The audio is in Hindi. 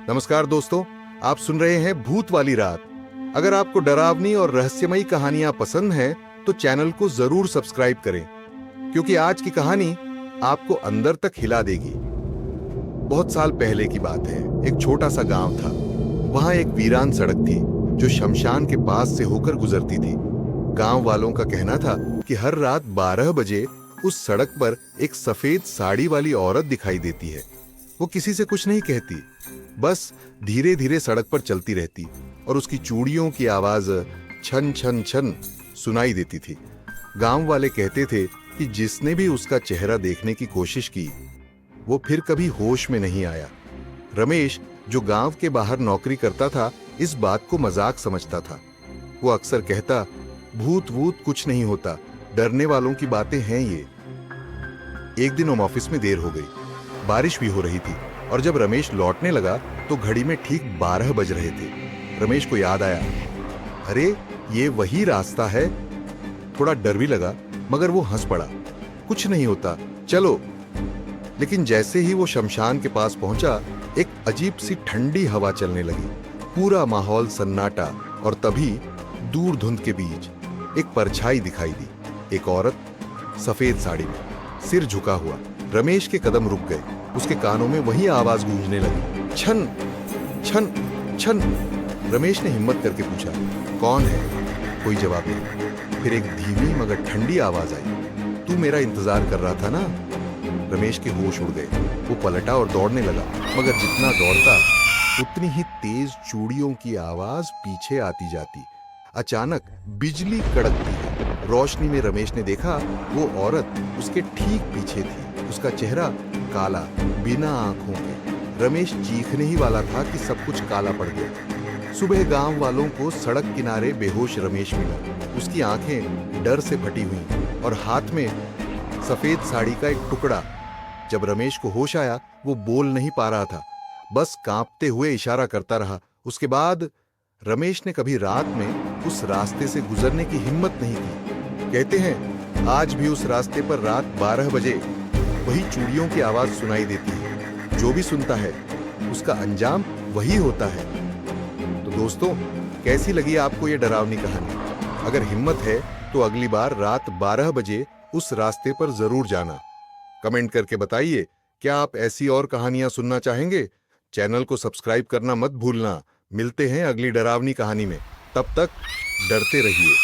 नमस्कार दोस्तों, आप सुन रहे हैं भूत वाली रात। अगर आपको डरावनी और रहस्यमयी कहानियां पसंद हैं, तो चैनल को जरूर सब्सक्राइब करें, क्योंकि आज की कहानी आपको अंदर तक हिला देगी। बहुत साल पहले की बात है। एक छोटा सा गांव था। वहां एक वीरान सड़क थी जो शमशान के पास से होकर गुजरती थी। गांव वालों का कहना था कि हर रात 12 बजे उस सड़क पर एक सफेद साड़ी वाली औरत दिखाई देती है। वो किसी से कुछ नहीं कहती, बस धीरे धीरे सड़क पर चलती रहती और उसकी चूड़ियों की आवाज छन छन छन सुनाई देती थी। गांव वाले कहते थे कि जिसने भी उसका चेहरा देखने की कोशिश की, वो फिर कभी होश में नहीं आया। रमेश, जो गांव के बाहर नौकरी करता था, इस बात को मजाक समझता था। वो अक्सर कहता, भूत वूत कुछ नहीं होता, डरने वालों की बातें हैं ये। एक दिन वो ऑफिस में देर हो गई। बारिश भी हो रही थी और जब रमेश लौटने लगा तो घड़ी में ठीक 12 बज रहे थे। रमेश को याद आया, अरे ये वही रास्ता है। थोड़ा डर भी लगा, मगर वो हंस पड़ा, कुछ नहीं होता, चलो। लेकिन जैसे ही वो शमशान के पास पहुंचा, एक अजीब सी ठंडी हवा चलने लगी। पूरा माहौल सन्नाटा, और तभी दूर धुंध के बीच एक परछाई दिखाई दी। एक औरत सफेद साड़ी में, सिर झुका हुआ। रमेश के कदम रुक गए। उसके कानों में वही आवाज गूंजने लगी, छन छन छन। रमेश ने हिम्मत करके पूछा, कौन है? कोई जवाब नहीं। फिर एक धीमी मगर ठंडी आवाज आई, तू मेरा इंतजार कर रहा था ना? रमेश के होश उड़ गए। वो पलटा और दौड़ने लगा, मगर जितना दौड़ता उतनी ही तेज चूड़ियों की आवाज पीछे आती जाती। अचानक बिजली कड़कती है। रोशनी में रमेश ने देखा, वो औरत उसके ठीक पीछे थी। उसका चेहरा काला, बिना आंखों के। रमेश चीखने ही वाला था कि सब कुछ काला पड़ गया। सुबह गांव वालों को सड़क किनारे बेहोश रमेश मिला। उसकी आंखें डर से फटी हुई और हाथ में सफेद साड़ी का एक टुकड़ा। जब रमेश को होश आया, वो बोल नहीं पा रहा था, बस कांपते हुए इशारा करता रहा। उसके बाद रमेश ने कभी रात में उस रास्ते से गुजरने की हिम्मत नहीं की। कहते हैं, आज भी उस रास्ते पर रात 12 बजे वही चूड़ियों की आवाज सुनाई देती है। जो भी सुनता है, उसका अंजाम वही होता है। तो दोस्तों, कैसी लगी आपको ये डरावनी कहानी? अगर हिम्मत है तो अगली बार रात 12 बजे उस रास्ते पर जरूर जाना। कमेंट करके बताइए, क्या आप ऐसी और कहानियां सुनना चाहेंगे? चैनल को सब्सक्राइब करना मत भूलना। मिलते हैं अगली डरावनी कहानी में। तब तक डरते रहिए।